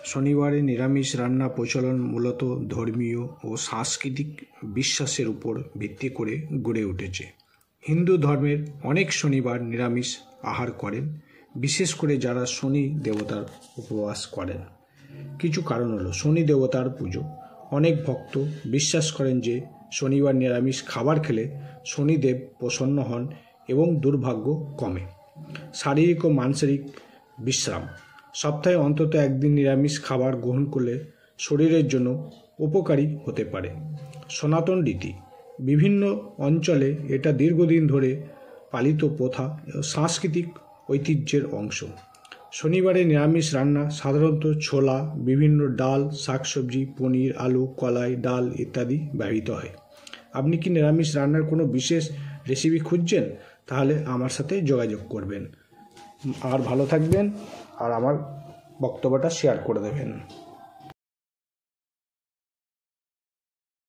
শনিবারে নিরামিষ রান্না প্রচলন মূলত ধর্মীয় ও সাংস্কৃতিক বিশ্বাসের উপর ভিত্তি করে গড়ে উঠেছে। হিন্দু ধর্মের অনেক শনিবার নিরামিষ আহার করেন, বিশেষ করে যারা শনি দেবতার উপবাস করেন। কিছু কারণ হলো শনি দেবতার পুজো। অনেক ভক্ত বিশ্বাস করেন যে শনিবার নিরামিষ খাবার খেলে শনিদেব প্রসন্ন হন এবং দুর্ভাগ্য কমে। শারীরিক ও মানসিক বিশ্রাম। সপ্তাহে অন্তত একদিন নিরামিষ খাবার গ্রহণ করলে শরীরের জন্য উপকারী হতে পারে। সনাতন রীতি। বিভিন্ন অঞ্চলে এটা দীর্ঘদিন ধরে পালিত প্রথা ও সাংস্কৃতিক ঐতিহ্যের অংশ। শনিবারে নিরামিষ রান্না সাধারণত ছোলা, বিভিন্ন ডাল, শাকসবজি, পনির, আলু, কলাই, ডাল ইত্যাদি ব্যবহৃত হয়। আপনি কি নিরামিষ রান্নার কোনো বিশেষ রেসিপি খুঁজছেন? তাহলে আমার সাথে যোগাযোগ করবেন। আর ভালো থাকবেন আর আমার বক্তব্যটা শেয়ার করে দেবেন।